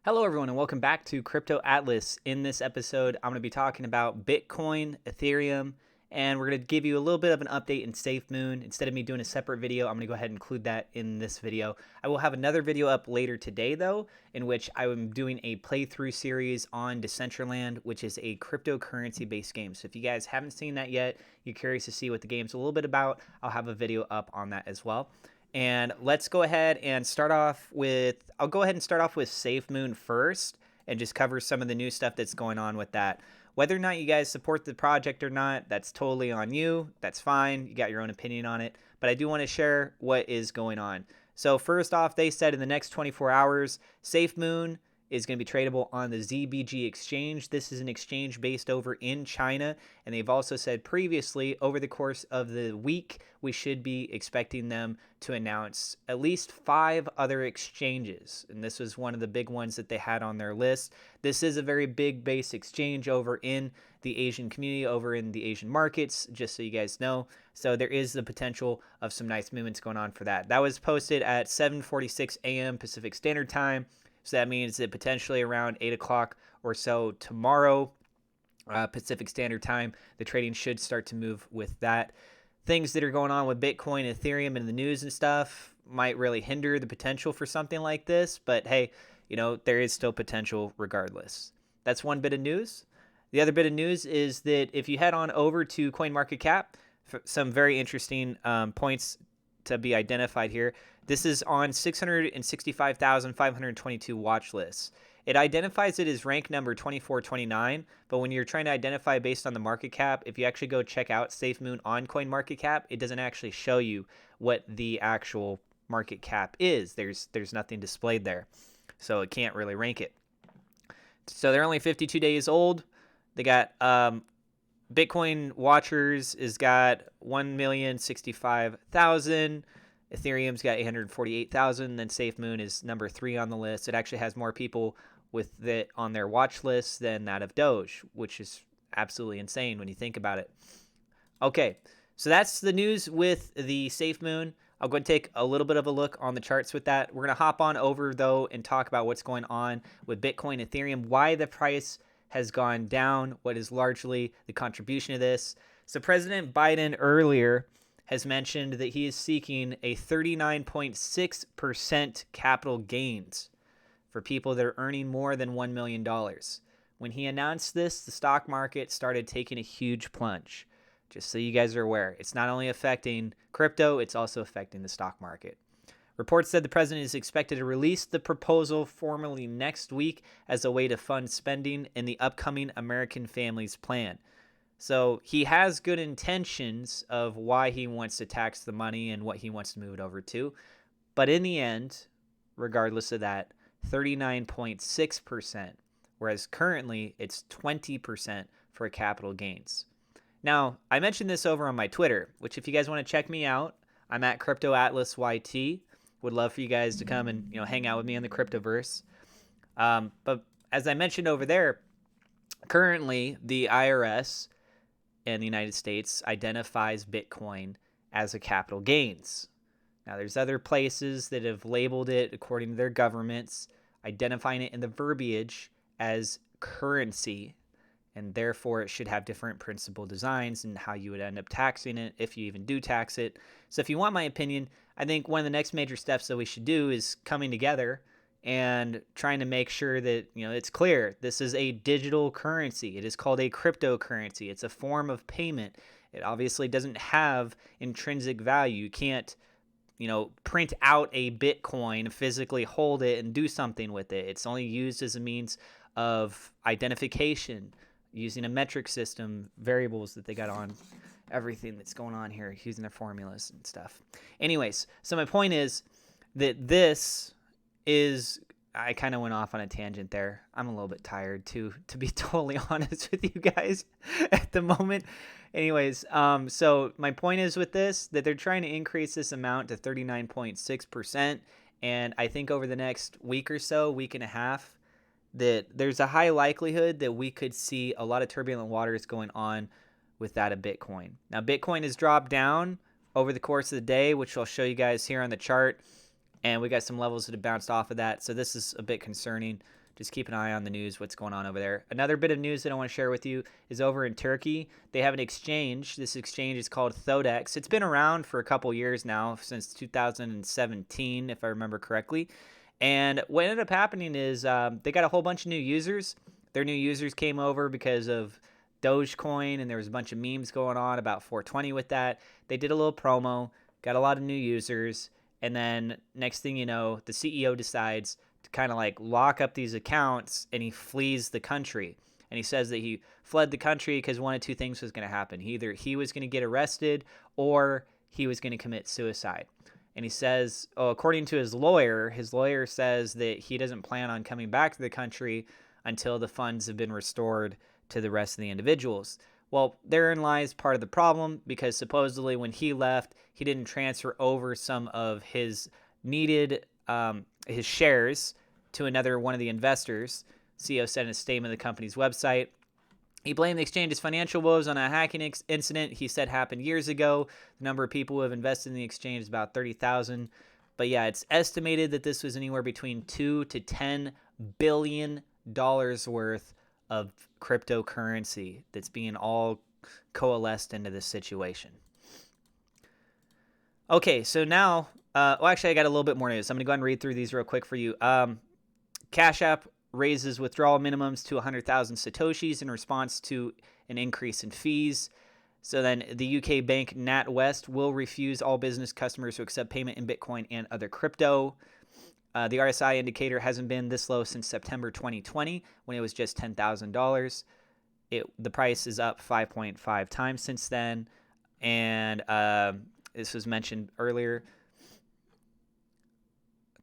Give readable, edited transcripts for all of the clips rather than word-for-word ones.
Hello, everyone, and welcome back to Crypto Atlas. In this episode, I'm going to be talking about Bitcoin, Ethereum, and we're going to give you a little bit of an update in SafeMoon. Instead of me doing a separate video, I'm going to go ahead and include that in this video. I will have another video up later today, though, in which I am doing a playthrough series on Decentraland, which is a cryptocurrency-based game. So if you guys haven't seen that yet, you're curious to see what the game's a little bit about, I'll have a video up on that as well. And let's go ahead and start off with, I'll go ahead and start off with SafeMoon first and just cover some of the new stuff that's going on with that. Whether or not you guys support the project or not, that's totally on you. That's fine. You got your own opinion on it. But I do want to share what is going on. So first off, they said in the next 24 hours, SafeMoon is going to be tradable on the ZBG exchange. This is an exchange based over in China, and they've also said previously over the course of the week we should be expecting them to announce at least 5 other exchanges, and this was one of the big ones that they had on their list. This is a very big base exchange over in the Asian community, over in the Asian markets, just so you guys know. So there is the potential of some nice movements going on for that. That was posted at 7:46 a.m. Pacific Standard Time. So that means that potentially around 8 o'clock or so tomorrow, Pacific Standard Time, the trading should start to move with that. Things that are going on with Bitcoin, Ethereum, and the news and stuff might really hinder the potential for something like this. But hey, you know, there is still potential regardless. That's one bit of news. The other bit of news is that if you head on over to CoinMarketCap, some very interesting points to be identified here. This is on 665,522 watch lists. It identifies it as rank number 2429, but when you're trying to identify based on the market cap, if you actually go check out SafeMoon on CoinMarketCap, it doesn't actually show you what the actual market cap is. There's nothing displayed there, so it can't really rank it. So they're only 52 days old. They got Bitcoin watchers has got 1,065,000. Ethereum's got 848,000. Then SafeMoon is number 3 on the list. It actually has more people with it on their watch list than that of Doge, which is absolutely insane when you think about it. Okay, so that's the news with the SafeMoon. I'll go and take a little bit of a look on the charts with that. We're going to hop on over, though, and talk about what's going on with Bitcoin, Ethereum, why the price has gone down, what is largely the contribution of this. So President Biden earlier has mentioned that he is seeking a 39.6% capital gains for people that are earning more than $1 million. When he announced this, the stock market started taking a huge plunge. Just so you guys are aware, it's not only affecting crypto, it's also affecting the stock market. Reports said the president is expected to release the proposal formally next week as a way to fund spending in the upcoming American Families Plan. So he has good intentions of why he wants to tax the money and what he wants to move it over to. But in the end, regardless of that, 39.6%, whereas currently it's 20% for capital gains. Now, I mentioned this over on my Twitter, which if you guys want to check me out, I'm at Crypto Atlas YT. Would love for you guys to come and hang out with me in the Cryptoverse. But as I mentioned over there, currently the IRS in the United States identifies Bitcoin as a capital gains. Now there's other places that have labeled it according to their governments, identifying it in the verbiage as currency, and therefore it should have different principal designs and how you would end up taxing it if you even do tax it. So if you want my opinion, I think one of the next major steps that we should do is coming together and trying to make sure that it's clear this is a digital currency. It is called a cryptocurrency. It's a form of payment. It obviously doesn't have intrinsic value. You can't print out a Bitcoin, physically hold it and do something with it. It's only used as a means of identification, using a metric system, variables that they got on everything that's going on here, using their formulas and stuff. Anyways, so my point is that this is, I kind of went off on a tangent there. I'm a little bit tired too, to be totally honest with you guys at the moment. Anyways, so my point is with this, that they're trying to increase this amount to 39.6%. And I think over the next week or so, week and a half, that there's a high likelihood that we could see a lot of turbulent waters going on with that of Bitcoin. Now, Bitcoin has dropped down over the course of the day, which I'll show you guys here on the chart. And we got some levels that have bounced off of that. So this is a bit concerning just keep an eye on the news, what's going on over there. Another bit of news that I want to share with you is over in Turkey. They have an exchange. This exchange is called Thodex. It's been around for a couple years now, since 2017, if I remember correctly. And what ended up happening is they got a whole bunch of new users. Their new users came over because of Dogecoin, and there was a bunch of memes going on about 420 with that. They did a little promo, got a lot of new users, and then next thing you know, the CEO decides to kind of like lock up these accounts, and he flees the country. And he says that he fled the country because one of two things was going to happen. Either he was going to get arrested or he was going to commit suicide. And he says, according to his lawyer says that he doesn't plan on coming back to the country until the funds have been restored to the rest of the individuals. Well, therein lies part of the problem, because supposedly when he left, he didn't transfer over some of his needed his shares to another one of the investors. CEO said in a statement of the company's website. He blamed the exchange's financial woes on a hacking incident he said happened years ago. The number of people who have invested in the exchange is about 30,000. But yeah, it's estimated that this was anywhere between $2 to $10 billion worth of cryptocurrency that's being all coalesced into this situation. Okay, so now, actually, I got a little bit more news. I'm going to go ahead and read through these real quick for you. Cash App raises withdrawal minimums to 100,000 Satoshis in response to an increase in fees. So then the UK bank NatWest will refuse all business customers who accept payment in Bitcoin and other crypto. The RSI indicator hasn't been this low since September 2020, when it was just $10,000. The price is up 5.5 times since then. And this was mentioned earlier.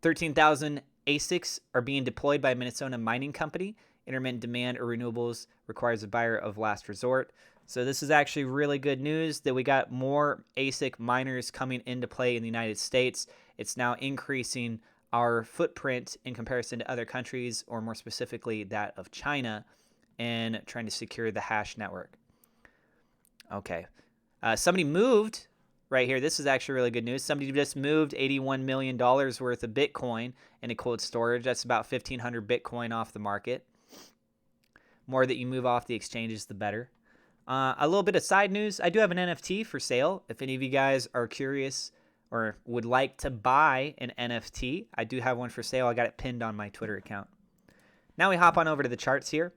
13,000 ASICs are being deployed by a Minnesota mining company. Intermittent demand or renewables requires a buyer of last resort. So this is actually really good news that we got more ASIC miners coming into play in the United States. It's now increasing our footprint in comparison to other countries, or more specifically that of China, and trying to secure the hash network. Okay. Somebody moved right here. This is actually really good news. Somebody just moved $81 million worth of Bitcoin into cold storage. That's about 1,500 Bitcoin off the market. More that you move off the exchanges, the better. A little bit of side news. I do have an NFT for sale. If any of you guys are curious or would like to buy an NFT, I do have one for sale. I got it pinned on my Twitter account. Now we hop on over to the charts here.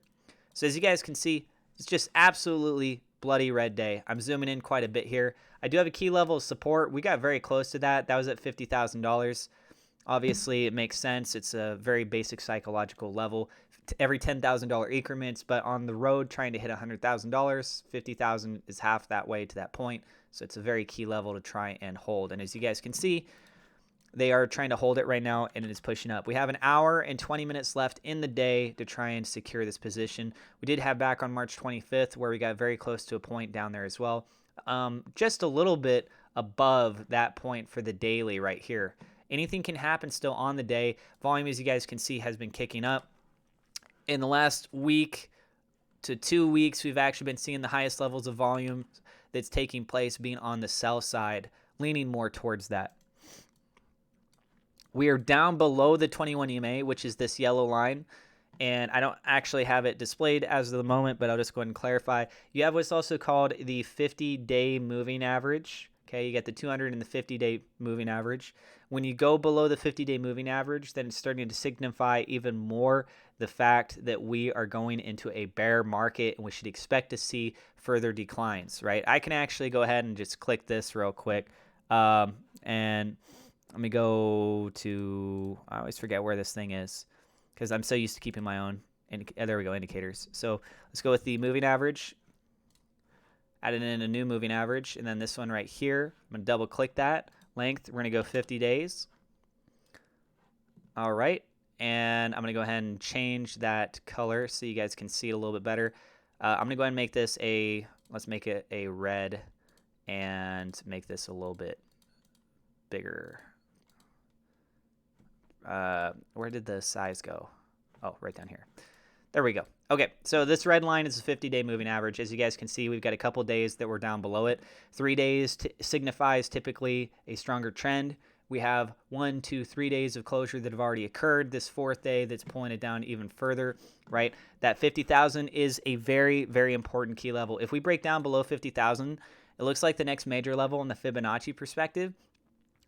So as you guys can see, it's just absolutely bloody red day. I'm zooming in quite a bit here. I do have a key level of support. We got very close to that. That was at $50,000. Obviously, it makes sense. It's a very basic psychological level. Every $10,000 increments, but on the road trying to hit $100,000, $50,000 is half that way to that point. So it's a very key level to try and hold. And as you guys can see, they are trying to hold it right now, and it is pushing up. We have an hour and 20 minutes left in the day to try and secure this position. We did have back on March 25th where we got very close to a point down there as well. Just a little bit above that point for the daily right here. Anything can happen still on the day. Volume, as you guys can see, has been kicking up. In the last week to 2 weeks, we've actually been seeing the highest levels of volume that's taking place being on the sell side, leaning more towards that. We are down below the 21 EMA, which is this yellow line, and I don't actually have it displayed as of the moment, but I'll just go ahead and clarify. You have what's also called the 50-day moving average. Okay, you get the 200 and the 50-day moving average. When you go below the 50-day moving average, then it's starting to signify even more the fact that we are going into a bear market, and we should expect to see further declines, right? I can actually go ahead and just click this real quick, and let me go to, I always forget where this thing is because I'm so used to keeping my own, there we go, indicators. So let's go with the moving average. Added in a new moving average, and then this one right here. I'm going to double click that. Length, we're going to go 50 days. All right, and I'm going to go ahead and change that color so you guys can see it a little bit better. I'm going to go ahead and make this let's make it a red and make this a little bit bigger. Where did the size go? Oh, right down here. There we go. Okay, so this red line is a 50-day moving average. As you guys can see, we've got a couple days that we're down below it. 3 days signifies typically a stronger trend. We have 1, 2, 3 days of closure that have already occurred. This fourth day that's pulling it down even further, right? That 50,000 is a very, very important key level. If we break down below 50,000, it looks like the next major level in the Fibonacci perspective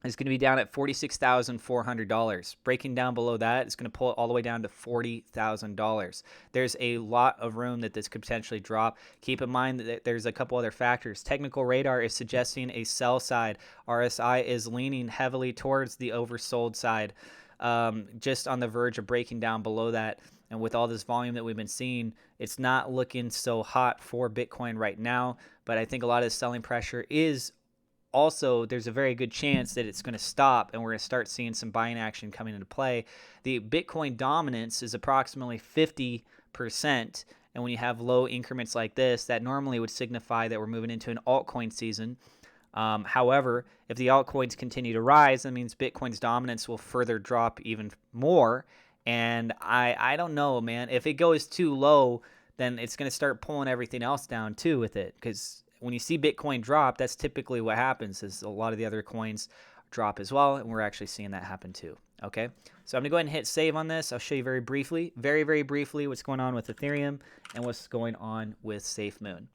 is going to be down at $46,400. Breaking down below that is going to pull it all the way down to $40,000. There's a lot of room that this could potentially drop. Keep in mind that there's a couple other factors. Technical radar is suggesting a sell side. RSI is leaning heavily towards the oversold side, just on the verge of breaking down below that. And with all this volume that we've been seeing, it's not looking so hot for Bitcoin right now. But I think a lot of the selling pressure is also, there's a very good chance that it's going to stop and we're going to start seeing some buying action coming into play. The Bitcoin dominance is approximately 50%. And when you have low increments like this, that normally would signify that we're moving into an altcoin season. However, if the altcoins continue to rise, that means Bitcoin's dominance will further drop even more. And I don't know, man. If it goes too low, then it's going to start pulling everything else down too with it, because when you see Bitcoin drop, that's typically what happens, is a lot of the other coins drop as well, and we're actually seeing that happen too. Okay, so I'm going to go ahead and hit save on this. I'll show you very briefly, very briefly, what's going on with Ethereum and what's going on with SafeMoon.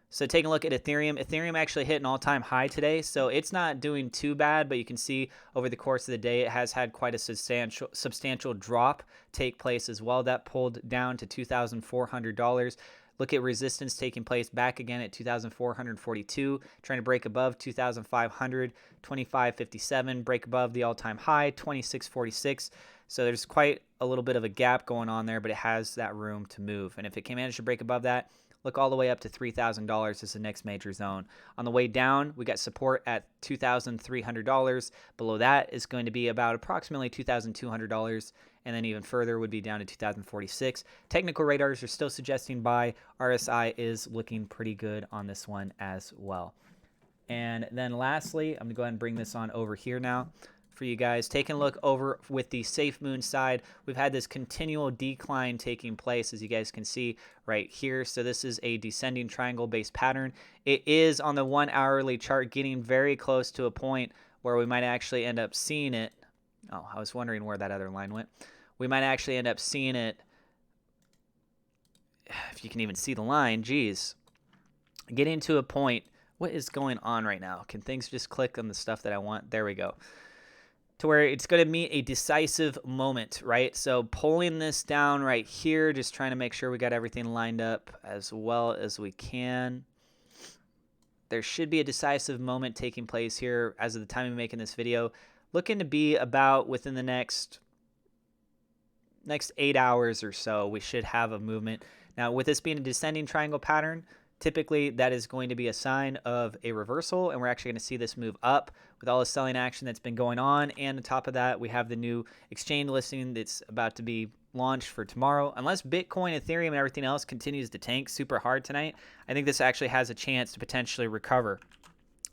So taking a look at Ethereum, Ethereum actually hit an all-time high today, so it's not doing too bad, but you can see over the course of the day, it has had quite a substantial drop take place as well. That pulled down to $2,400. Look at resistance taking place back again at 2,442, trying to break above 2,500, 2557, break above the all-time high, 2646. So there's quite a little bit of a gap going on there, but it has that room to move. And if it can manage to break above that, look all the way up to $3,000 as the next major zone. On the way down, we got support at $2,300. Below that is going to be about approximately $2,200. And then even further would be down to 2046. Technical radars are still suggesting buy. RSI is looking pretty good on this one as well. And then lastly, I'm going to go ahead and bring this on over here now for you guys. Taking a look over with the SafeMoon side, we've had this continual decline taking place, as you guys can see right here. So this is a descending triangle based pattern. It is on the 1 hourly chart getting very close to a point where we might actually end up seeing it. Oh, I was wondering where that other line went. We might actually end up seeing it, if you can even see the line, geez, getting to a point. What is going on right now? Can things just click on the stuff that I want? There we go. To where it's going to meet a decisive moment, right? So pulling this down right here, just trying to make sure we got everything lined up as well as we can. There should be a decisive moment taking place here as of the time of making this video. Looking to be about within the next 8 hours or so, we should have a movement. Now, with this being a descending triangle pattern, typically that is going to be a sign of a reversal, and we're actually going to see this move up with all the selling action that's been going on. And on top of that, we have the new exchange listing that's about to be launched for tomorrow. Unless Bitcoin, Ethereum, and everything else continues to tank super hard tonight, I think this actually has a chance to potentially recover,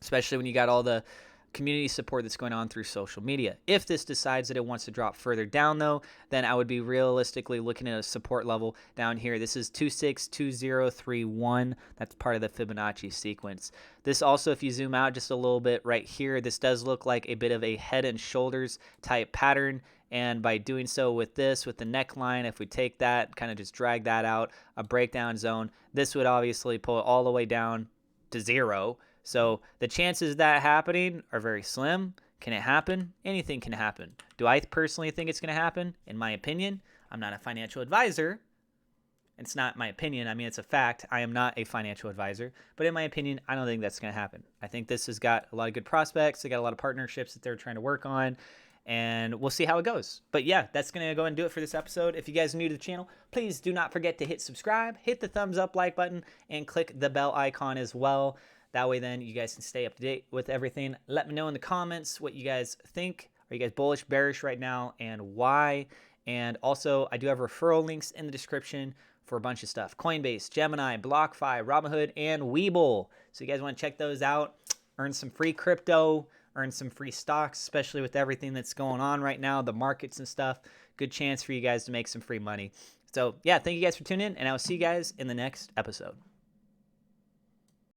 especially when you got all the community support that's going on through social media. If this decides that it wants to drop further down though, then I would be realistically looking at a support level down here. This is 262031. That's part of the Fibonacci sequence. This also, if you zoom out just a little bit right here, this does look like a bit of a head and shoulders type pattern. And by doing so with this, with the neckline, if we take that, kind of just drag that out, a breakdown zone, this would obviously pull it all the way down to 0. So the chances of that happening are very slim. Can it happen? Anything can happen. Do I personally think it's going to happen? In my opinion, I'm not a financial advisor. It's not my opinion. I mean, it's a fact. I am not a financial advisor. But in my opinion, I don't think that's going to happen. I think this has got a lot of good prospects. They got a lot of partnerships that they're trying to work on. And we'll see how it goes. But yeah, that's going to go and do it for this episode. If you guys are new to the channel, please do not forget to hit subscribe, hit the thumbs up like button, and click the bell icon as well. That way then you guys can stay up to date with everything. Let me know in the comments what you guys think. Are you guys bullish, bearish right now, and why? And also, I do have referral links in the description for a bunch of stuff. Coinbase, Gemini, BlockFi, Robinhood, and Webull. So you guys want to check those out. Earn some free crypto, earn some free stocks, especially with everything that's going on right now, the markets and stuff. Good chance for you guys to make some free money. So yeah, thank you guys for tuning in, and I'll see you guys in the next episode.